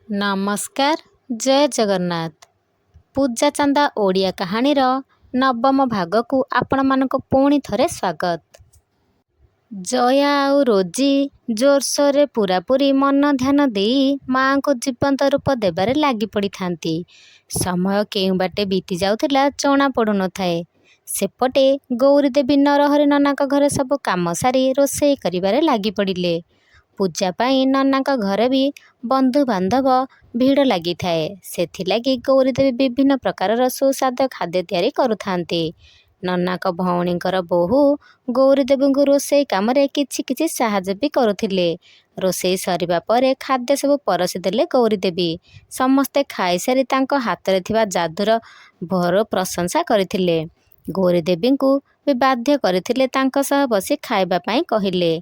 ନମସ୍କାର, ଜୟ ଜଗନ୍ନାଥ। ପୂଜା ଚାନ୍ଦା ଓଡ଼ିଆ କାହାଣୀର ନବମ ଭାଗକୁ ଆପଣମାନଙ୍କୁ ପୁଣି ଥରେ ସ୍ୱାଗତ। ଜୟା ଆଉ ରୋଜି ଜୋରସୋରରେ ପୂରାପୂରି ମନ ଧ୍ୟାନ ଦେଇ ମାଆଙ୍କୁ ଜୀବନ୍ତ ରୂପ ଦେବାରେ ଲାଗି ପଡ଼ିଥାନ୍ତି। ସମୟ କେଉଁ ବାଟେ ବିତି ଯାଉଥିଲା ଜଣା ପଡ଼ୁନଥାଏ। ସେପଟେ ଗୌରୀ ଦେବୀ ନରହରି ନନାଙ୍କ ଘରେ ସବୁ କାମ ସାରି ରୋଷେଇ କରିବାରେ ଲାଗି ପଡ଼ିଲେ। ପୂଜା ପାଇଁ ନନାଙ୍କ ଘରେ ବି ବନ୍ଧୁବାନ୍ଧବ ଭିଡ଼ ଲାଗିଥାଏ। ସେଥିଲାଗି ଗୌରୀଦେବୀ ବିଭିନ୍ନ ପ୍ରକାରର ସୁସ୍ୱାଦୁ ଖାଦ୍ୟ ତିଆରି କରୁଥାନ୍ତି। ନନାଙ୍କ ଭଉଣୀଙ୍କର ବୋହୂ ଗୌରୀଦେବୀଙ୍କୁ ରୋଷେଇ କାମରେ କିଛି କିଛି ସାହାଯ୍ୟ ବି କରୁଥିଲେ। ରୋଷେଇ ସରିବା ପରେ ଖାଦ୍ୟ ସବୁ ପରଷି ଦେଲେ ଗୌରୀଦେବୀ। ସମସ୍ତେ ଖାଇସାରି ତାଙ୍କ ହାତରେ ଥିବା ଯାଦୁର ଭର ପ୍ରଶଂସା କରିଥିଲେ। ଗୌରୀଦେବୀଙ୍କୁ ବି ବାଧ୍ୟ କରିଥିଲେ ତାଙ୍କ ସହ ବସି ଖାଇବା ପାଇଁ କହିଲେ।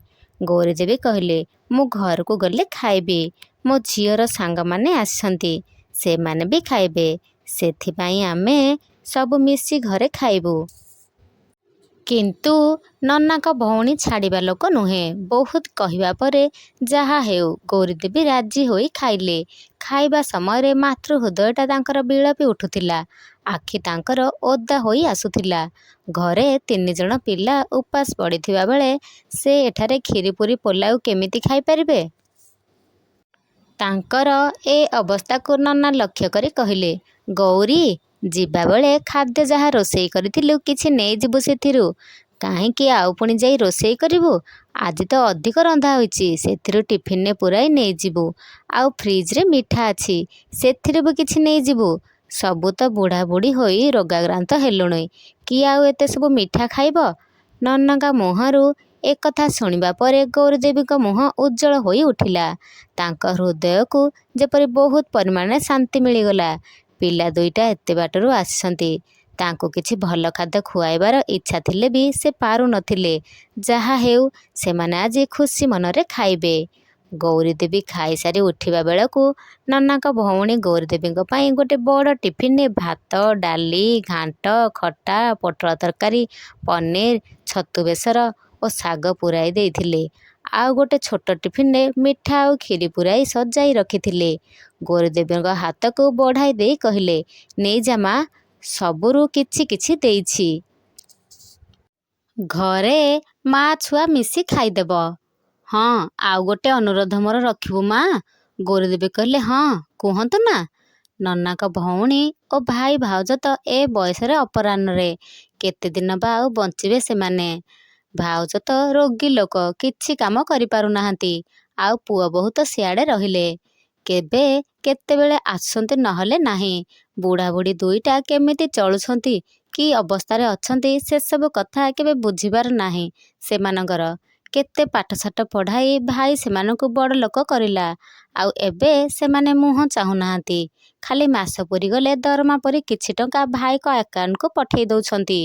ଗୌରୀଦେବୀ କହିଲେ, ମୁଁ ଘରକୁ ଗଲେ ଖାଇବି। ମୋ ଝିଅର ସାଙ୍ଗମାନେ ଆସିଛନ୍ତି, ସେମାନେ ବି ଖାଇବେ। ସେଥିପାଇଁ ଆମେ ସବୁ ମିଶି ଘରେ ଖାଇବୁ। କିନ୍ତୁ ନନାଙ୍କ ଭଉଣୀ ଛାଡ଼ିବା ଲୋକ ନୁହେଁ। ବହୁତ କହିବା ପରେ ଯାହା ହେଉ ଗୌରୀଦେବୀ ରାଜି ହୋଇ ଖାଇଲେ। ଖାଇବା ସମୟରେ ମାତୃ ହୃଦୟଟା ତାଙ୍କର ବିଳପି ଉଠୁଥିଲା। ଆଖି ତାଙ୍କର ଓଦା ହୋଇ ଆସୁଥିଲା। ଘରେ 3 ଜଣ ପିଲା ଉପାସ ପଡ଼ିଥିବା ବେଳେ ସେ ଏଠାରେ କ୍ଷୀରିପୁରୀ ପୋଲାଉ କେମିତି ଖାଇପାରିବେ? ତାଙ୍କର ଏ ଅବସ୍ଥାକୁ ନନା ଲକ୍ଷ୍ୟ କରି କହିଲେ, ଗୌରୀ, ଯିବାବେଳେ ଖାଦ୍ୟ ଯାହା ରୋଷେଇ କରିଥିଲୁ କିଛି ନେଇଯିବୁ ସେଥିରୁ। କାହିଁକି ଆଉ ପୁଣି ଯାଇ ରୋଷେଇ କରିବୁ? ଆଜି ତ ଅଧିକ ରନ୍ଧା ହୋଇଛି, ସେଥିରୁ ଟିଫିନରେ ପୁରାଇ ନେଇଯିବୁ। ଆଉ ଫ୍ରିଜରେ ମିଠା ଅଛି, ସେଥିରୁ ବି କିଛି ନେଇଯିବୁ। ସବୁ ତ ବୁଢ଼ା ବୁଢ଼ୀ ହୋଇ ରୋଗାକ୍ରାନ୍ତ ହେଲୁଣି, କିଏ ଆଉ ଏତେ ସବୁ ମିଠା ଖାଇବ? ନନାଙ୍କ ମୁହଁରୁ ଏକଥା ଶୁଣିବା ପରେ ଗୌରୀଦେବୀଙ୍କ ମୁହଁ ଉଜ୍ଜଳ ହୋଇ ଉଠିଲା। ତାଙ୍କ ହୃଦୟକୁ ଯେପରି ବହୁତ ପରିମାଣରେ ଶାନ୍ତି ମିଳିଗଲା। ପିଲା ଦୁଇଟା ଏତେ ବାଟରୁ ଆସିଛନ୍ତି, ତାଙ୍କୁ କିଛି ଭଲ ଖାଦ୍ୟ ଖୁଆଇବାର ଇଚ୍ଛା ଥିଲେ ବି ସେ ପାରୁନଥିଲେ। ଯାହା ହେଉ ସେମାନେ ଆଜି ଖୁସି ମନରେ ଖାଇବେ। ଗୌରୀଦେବୀ ଖାଇସାରି ଉଠିବା ବେଳକୁ ନନାଙ୍କ ଭଉଣୀ ଗୌରୀଦେବୀଙ୍କ ପାଇଁ ଗୋଟେ ବଡ଼ ଟିଫିନରେ ଭାତ, ଡାଲି, ଘାଣ୍ଟ, ଖଟା, ପୋଟଳ ତରକାରୀ, ପନିର, ଛତୁ ବେସର ଓ ଶାଗ ପୁରାଇ ଦେଇଥିଲେ। ଆଉ ଗୋଟେ ଛୋଟ ଟିଫିନରେ ମିଠା ଆଉ କ୍ଷୀରି ପୁରାଇ ସଜାଇ ରଖିଥିଲେ। ଗୌରୀଦେବୀଙ୍କ ହାତକୁ ବଢ଼ାଇ ଦେଇ କହିଲେ, ନେଇଯା ମା, ସବୁରୁ କିଛି କିଛି ଦେଇଛି। ଘରେ ମା ଛୁଆ ମିଶି ଖାଇଦେବ। ହଁ, ଆଉ ଗୋଟେ ଅନୁରୋଧ ମୋର ରଖିବୁ ମା? ଗୌରୀଦେବୀ କହିଲେ, ହଁ, କୁହନ୍ତୁ ନା। ନନାଙ୍କ ଭଉଣୀ ଓ ଭାଇ ଭାଉଜ ତ ଏ ବୟସରେ ଅପରାହ୍ନରେ, କେତେଦିନ ବା ଆଉ ବଞ୍ଚିବେ ସେମାନେ? ଭାଉଜ ତ ରୋଗୀ ଲୋକ, କିଛି କାମ କରିପାରୁନାହାନ୍ତି। ଆଉ ପୁଅ ବୋହୂ ତ ସିଆଡ଼େ ରହିଲେ, କେବେ କେତେବେଳେ ଆସୁଛନ୍ତି ନହେଲେ ନାହିଁ। ବୁଢ଼ାବୁଢ଼ୀ ଦୁଇଟା କେମିତି ଚଳୁଛନ୍ତି, କି ଅବସ୍ଥାରେ ଅଛନ୍ତି, ସେସବୁ କଥା କେବେ ବୁଝିବାର ନାହିଁ ସେମାନଙ୍କର। କେତେ ପାଠଶାଠ ପଢ଼ାଇ ଭାଇ ସେମାନଙ୍କୁ ବଡ଼ ଲୋକ କରିଲା, ଆଉ ଏବେ ସେମାନେ ମୁହଁ ଚାହୁଁନାହାନ୍ତି। ଖାଲି ମାସ ପୁରିଗଲେ ଦରମା ପରି କିଛି ଟଙ୍କା ଭାଇଙ୍କ ଆକାଉଣ୍ଟକୁ ପଠେଇ ଦେଉଛନ୍ତି।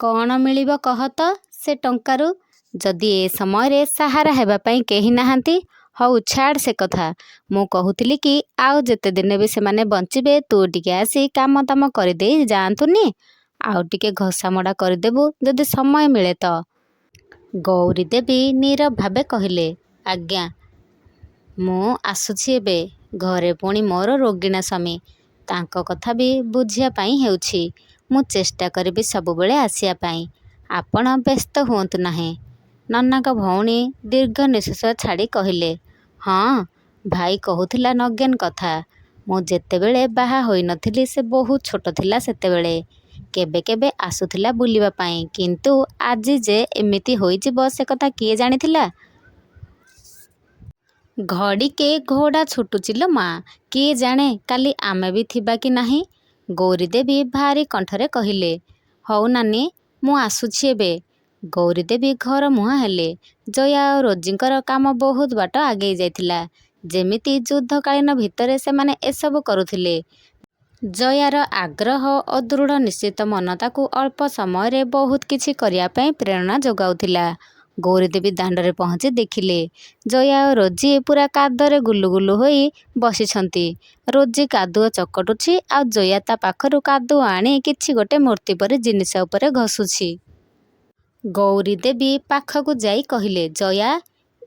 କ'ଣ ମିଳିବ କହ ତ ସେ ଟଙ୍କାରୁ? ଯଦି ଏ ସମୟରେ ସାହାରା ହେବା ପାଇଁ କେହି ନାହାନ୍ତି? ହଉ ଛାଡ଼ ସେ କଥା। ମୁଁ କହୁଥିଲି କି ଆଉ ଯେତେଦିନ ବି ସେମାନେ ବଞ୍ଚିବେ ତୁ ଟିକେ ଆସି କାମ ଦାମ କରିଦେଇ ଯାଆନ୍ତୁନି? ଆଉ ଟିକେ ଘଷାମଡ଼ା କରିଦେବୁ ଯଦି ସମୟ ମିଳେ ତ। ଗୌରୀଦେବୀ ନୀରବ ଭାବେ କହିଲେ, ଆଜ୍ଞା, ମୁଁ ଆସୁଛି ଏବେ। ଘରେ ପୁଣି ମୋର ରୋଗିଣା ସ୍ୱାମୀ, ତାଙ୍କ କଥା ବି ବୁଝିବା ପାଇଁ ହେଉଛି। ମୁଁ ଚେଷ୍ଟା କରିବି ସବୁବେଳେ ଆସିବା ପାଇଁ। ଆପଣ ବ୍ୟସ୍ତ ହୁଅନ୍ତୁ ନାହିଁ। ନନାଙ୍କ ଭଉଣୀ ଦୀର୍ଘ ନିଶ୍ୱାସ ଛାଡ଼ି କହିଲେ, ହଁ, ଭାଇ କହୁଥିଲା ନଗେନ କଥା। ମୁଁ ଯେତେବେଳେ ବାହା ହୋଇନଥିଲି ସେ ବହୁତ ଛୋଟ ଥିଲା ସେତେବେଳେ। କେବେ କେବେ ଆସୁଥିଲା ବୁଲିବା ପାଇଁ, କିନ୍ତୁ ଆଜି ଯେ ଏମିତି ହୋଇଯିବ ସେ କଥା କିଏ ଜାଣିଥିଲା? ଘଡ଼ିକେ ଘୋଡ଼ା ଛୁଟୁଛି ଲୋ ମା, କିଏ ଜାଣେ କାଲି ଆମେ ବି ଥିବା କି ନାହିଁ? ଗୌରୀଦେବୀ ଭାରି କଣ୍ଠରେ କହିଲେ। ହଉ ନାନୀ, ମୁଁ ଆସୁଛି ଏବେ। ଗୌରୀଦେବୀ ଘର ମୁହାଁ ହେଲେ। ଜୟା ଓ ରୋଜିଙ୍କର କାମ ବହୁତ ବାଟ ଆଗେଇ ଯାଇଥିଲା। ଯେମିତି ଯୁଦ୍ଧକାଳୀନ ଭିତରେ ସେମାନେ ଏସବୁ କରୁଥିଲେ। ଜୟାର ଆଗ୍ରହ ଓ ଦୃଢ଼ ନିଶ୍ଚିତ ମନ ତାକୁ ଅଳ୍ପ ସମୟରେ ବହୁତ କିଛି କରିବା ପାଇଁ ପ୍ରେରଣା ଯୋଗାଉଥିଲା। ଗୌରୀଦେବୀ ଦାଣ୍ଡରେ ପହଞ୍ଚି ଦେଖିଲେ, ଜୟା ଓ ରୋଜି ପୁରା କାଦୁଅରେ ଗୁଲୁଗୁଲୁ ହୋଇ ବସିଛନ୍ତି। ରୋଜି କାଦୁଅ ଚକଟୁଛି, ଆଉ ଜୟା ତା ପାଖରୁ କାଦୁଅ ଆଣି କିଛି ଗୋଟେ ମୂର୍ତ୍ତି ପରି ଜିନିଷ ଉପରେ ଘଷୁଛି। ଗୌରୀଦେବୀ ପାଖକୁ ଯାଇ କହିଲେ, ଜୟା,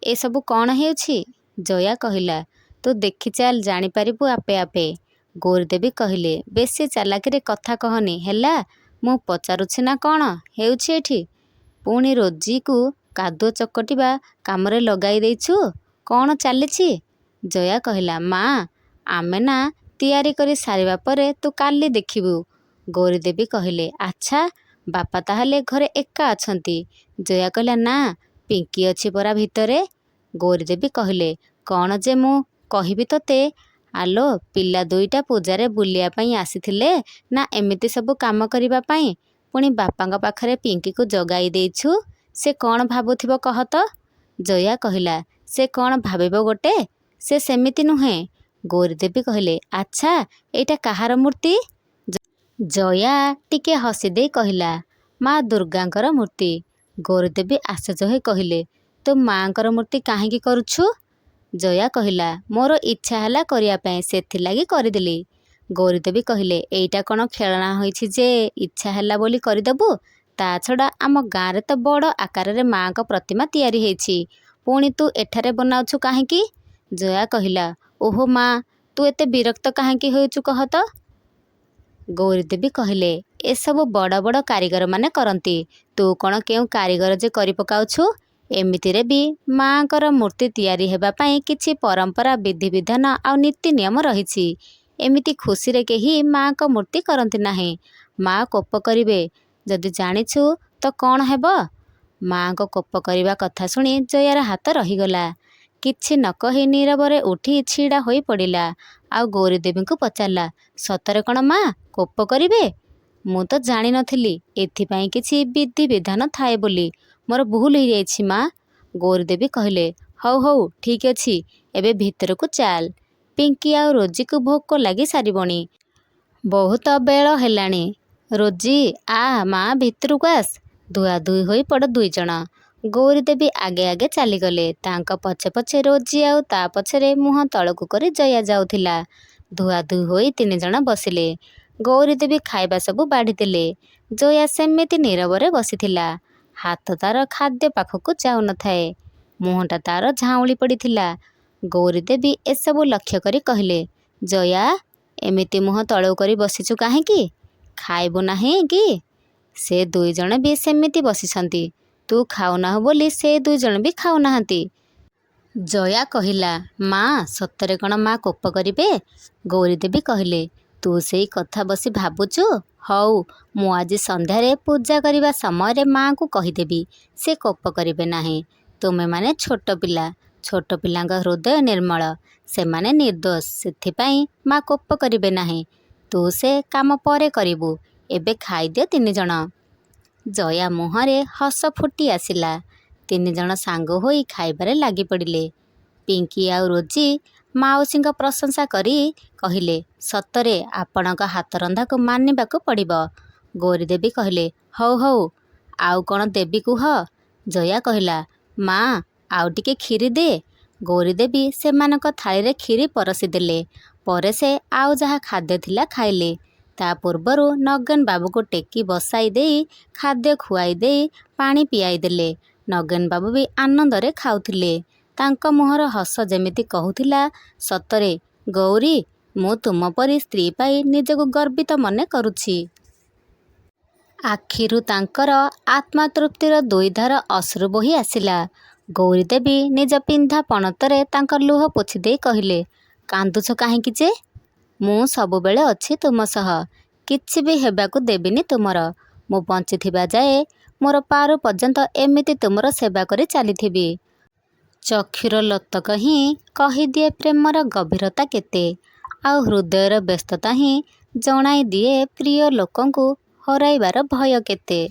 ଏସବୁ କ'ଣ ହେଉଛି? ଜୟା କହିଲା, ତୁ ତୁ ଦେଖି ଚାଲ, ଜାଣିପାରିବୁ ଆପେ ଆପେ। ଗୌରୀଦେବୀ କହିଲେ, ବେଶୀ ଚାଲାକିରେ କଥା କହନି ହେଲା। ମୁଁ ପଚାରୁଛି ନା କ'ଣ ହେଉଛି ଏଠି? ପୁଣି ରୋଜିକୁ କାଦୁଅ ଚକଟିବା କାମରେ ଲଗାଇ ଦେଇଛୁ? କ'ଣ ଚାଲିଛି? ଜୟା କହିଲା, ମା, ଆମେ ନା ତିଆରି କରି ସାରିବା ପରେ ତୁ କାଲି ଦେଖିବୁ। ଗୌରୀଦେବୀ କହିଲେ, ଆଚ୍ଛା, ବାପା ତାହେଲେ ଘରେ ଏକା ଅଛନ୍ତି? ଜୟା କହିଲା, ନା, ପିଙ୍କି ଅଛି ପରା ଭିତରେ। ଗୌରୀଦେବୀ କହିଲେ, କ'ଣ ଯେ ମୁଁ କହିବି ତୋତେ? ଆଲୋ, ପିଲା ଦୁଇଟା ପୂଜାରେ ବୁଲିବା ପାଇଁ ଆସିଥିଲେ ନା ଏମିତି ସବୁ କାମ କରିବା ପାଇଁ? ପୁଣି ବାପାଙ୍କ ପାଖରେ ପିଙ୍କିକୁ ଜଗାଇ ଦେଇଛୁ। ସେ କ'ଣ ଭାବୁଥିବ କହ ତ? ଜୟା କହିଲା, ସେ କ'ଣ ଭାବିବ ଗୋଟେ? ସେ ସେମିତି ନୁହେଁ। ଗୌରୀଦେବୀ କହିଲେ, ଆଚ୍ଛା, ଏଇଟା କାହାର ମୂର୍ତ୍ତି? ଜୟା ଟିକେ ହସିଦେଇ କହିଲା, ମା ଦୁର୍ଗାଙ୍କର ମୂର୍ତ୍ତି। ଗୌରୀଦେବୀ ଆଶ୍ଚର୍ଯ୍ୟ ହୋଇ କହିଲେ, ତୁ ମାଙ୍କର ମୂର୍ତ୍ତି କାହିଁକି କରୁଛୁ? ଜୟା କହିଲା, ମୋର ଇଚ୍ଛା ହେଲା କରିବା ପାଇଁ, ସେଥିଲାଗି କରିଦେଲି। ଗୌରୀଦେବୀ କହିଲେ, ଏଇଟା କ'ଣ ଖେଳଣା ହୋଇଛି ଯେ ଇଚ୍ଛା ହେଲା ବୋଲି କରିଦେବୁ? ତା ଛଡ଼ା ଆମ ଗାଁରେ ତ ବଡ଼ ଆକାରରେ ମାଙ୍କ ପ୍ରତିମା ତିଆରି ହେଇଛି, ପୁଣି ତୁ ଏଠାରେ ବନାଉଛୁ କାହିଁକି? ଜୟା କହିଲା, ଓହୋ ମା, ତୁ ଏତେ ବିରକ୍ତ କାହିଁକି ହେଉଛୁ କହ ତ? ଗୌରୀଦେବୀ କହିଲେ, ଏସବୁ ବଡ଼ ବଡ଼ କାରିଗରମାନେ କରନ୍ତି, ତୁ କ'ଣ କେଉଁ କାରିଗର ଯେ କରି ପକାଉଛୁ? ଏମିତିରେ ବି ମାଙ୍କର ମୂର୍ତ୍ତି ତିଆରି ହେବା ପାଇଁ କିଛି ପରମ୍ପରା, ବିଧିବିଧାନ ଆଉ ନୀତି ନିୟମ ରହିଛି। ଏମିତି ଖୁସିରେ କେହି ମାଙ୍କ ମୂର୍ତ୍ତି କରନ୍ତି ନାହିଁ। ମା କୋପ କରିବେ, ଯଦି ଜାଣିଛୁ ତ କ'ଣ ହେବ? ମାଙ୍କ କୋପ କରିବା କଥା ଶୁଣି ଜୟାର ହାତ ରହିଗଲା। କିଛି ନ କହି ନୀରବରେ ଉଠି ଛିଡ଼ା ହୋଇ ପଡ଼ିଲା। ଆଉ ଗୌରୀଦେବୀଙ୍କୁ ପଚାରିଲା, ସତରେ କ'ଣ ମା କୋପ କରିବେ? ମୁଁ ତ ଜାଣିନଥିଲି ଏଥିପାଇଁ କିଛି ବିଧିବିଧାନ ଥାଏ ବୋଲି। ମୋର ଭୁଲ ହେଇଯାଇଛି ମା। ଗୌରୀଦେବୀ କହିଲେ, ହଉ ହଉ, ଠିକ୍ ଅଛି, ଏବେ ଭିତରକୁ ଚାଲ। ପିଙ୍କି ଆଉ ରୋଜିକୁ ଭୋକ ଲାଗି ସାରିବଣି। ବହୁତ ବେଳ ହେଲାଣି। ରୋଜି, ଆ ମା ଭିତରକୁ ଆସ। ଧୁଆଧୁଇ ହୋଇ ପଡ଼ ଦୁଇଜଣ। ଗୌରୀଦେବୀ ଆଗେ ଆଗେ ଚାଲିଗଲେ। ତାଙ୍କ ପଛେ ପଛେ ରୋଜି ଆଉ ତା ପଛରେ ମୁହଁ ତଳକୁ କରି ଜୟା ଯାଉଥିଲା। ଧୁଆଧୁଇ ହୋଇ ତିନିଜଣ ବସିଲେ। ଗୌରୀଦେବୀ ଖାଇବା ସବୁ ବାଢ଼ିଦେଲେ। ଜୟା ସେମିତି ନୀରବରେ ବସିଥିଲା। ହାତ ତାର ଖାଦ୍ୟ ପାଖକୁ ଯାଉନଥାଏ। ମୁହଁଟା ତାର ଝାଉଁଳି ପଡ଼ିଥିଲା। ଗୌରୀଦେବୀ ଏସବୁ ଲକ୍ଷ୍ୟ କରି କହିଲେ, ଜୟା, ଏମିତି ମୁହଁ ତଳକୁ କରି ବସିଛୁ କାହିଁକି? ଖାଇବୁ ନାହିଁ କି? ସେ ଦୁଇଜଣ ବି ସେମିତି ବସିଛନ୍ତି। ତୁ ଖାଉନାହୁଁ ବୋଲି ସେ ଦୁଇଜଣ ବି ଖାଉନାହାନ୍ତି। ଜୟା କହିଲା, ମା, ସତରେ କ'ଣ ମା କୋପ କରିବେ? ଗୌରୀଦେବୀ କହିଲେ, ତୁ ସେଇ କଥା ବସି ଭାବୁଛୁ? ହଉ, ମୁଁ ଆଜି ସନ୍ଧ୍ୟାରେ ପୂଜା କରିବା ସମୟରେ ମାଙ୍କୁ କହିଦେବି, ସେ କୋପ କରିବେ ନାହିଁ। ତୁମେମାନେ ଛୋଟ ପିଲା, ଛୋଟ ପିଲାଙ୍କ ହୃଦୟ ନିର୍ମଳ, ସେମାନେ ନିର୍ଦ୍ଦୋଷ, ସେଥିପାଇଁ ମା କୋପ କରିବେ ନାହିଁ। ତୁ ସେ କାମ ପରେ କରିବୁ, ଏବେ ଖାଇଦିଅ ତିନିଜଣ। ଜୟା ମୁହଁରେ ହସ ଫୁଟି ଆସିଲା। ତିନିଜଣ ସାଙ୍ଗ ହୋଇ ଖାଇବାରେ ଲାଗି ପଡ଼ିଲେ। ପିଙ୍କି ଆଉ ରୋଜି ମାଉସୀଙ୍କ ପ୍ରଶଂସା କରି କହିଲେ, ସତରେ ଆପଣଙ୍କ ହାତରନ୍ଧାକୁ ମାନିବାକୁ ପଡ଼ିବ। ଗୌରୀଦେବୀ କହିଲେ, ହଉ ହଉ, ଆଉ କ'ଣ ଦେବି କୁହ? ଜୟା କହିଲା, ମା, ଆଉ ଟିକେ କ୍ଷୀରି ଦେ। ଗୌରୀଦେବୀ ସେମାନଙ୍କ ଥାଳିରେ କ୍ଷୀରି ପରଷି ଦେଲେ। ପରେ ସେ ଆଉ ଯାହା ଖାଦ୍ୟ ଥିଲା ଖାଇଲେ। ତା ପୂର୍ବରୁ ନଗେନ ବାବୁକୁ ଟେକି ବସାଇ ଦେଇ ଖାଦ୍ୟ ଖୁଆଇ ଦେଇ ପାଣି ପିଆଇ ଦେଲେ। ନଗେନ ବାବୁ ବି ଆନନ୍ଦରେ ଖାଉଥିଲେ। ତାଙ୍କ ମୁହଁର ହସ ଯେମିତି କହୁଥିଲା, ସତରେ ଗୌରୀ, ମୁଁ ତୁମ ପରି ସ୍ତ୍ରୀ ପାଇ ନିଜକୁ ଗର୍ବିତ ମନେ କରୁଛି। ଆଖିରୁ ତାଙ୍କର ଆତ୍ମତୃପ୍ତିର ଦୁଇଧାର ଅଶ୍ରୁ ବୋହି ଆସିଲା। ଗୌରୀଦେବୀ ନିଜ ପିନ୍ଧା ପଣତରେ ତାଙ୍କ ଲୁହ ପୋଛିଦେଇ କହିଲେ, କାନ୍ଦୁଛ କାହିଁକି ଯେ? ମୁଁ ସବୁବେଳେ ଅଛି ତୁମ ସହ, କିଛି ବି ହେବାକୁ ଦେବିନି ତୁମର। ମୁଁ ବଞ୍ଚିଥିବା ଯାଏ ମୋର ପାରୁ ପର୍ଯ୍ୟନ୍ତ ଏମିତି ତୁମର ସେବା କରି ଚାଲିଥିବି। ଚକ୍ଷୁର ଲୋତକ ହିଁ କହିଦିଏ ପ୍ରେମର ଗଭୀରତା କେତେ, ଆଉ ହୃଦୟର ବ୍ୟସ୍ତତା ହିଁ ଜଣାଇ ଦିଏ ପ୍ରିୟ ଲୋକଙ୍କୁ ହରାଇବାର ଭୟ କେତେ।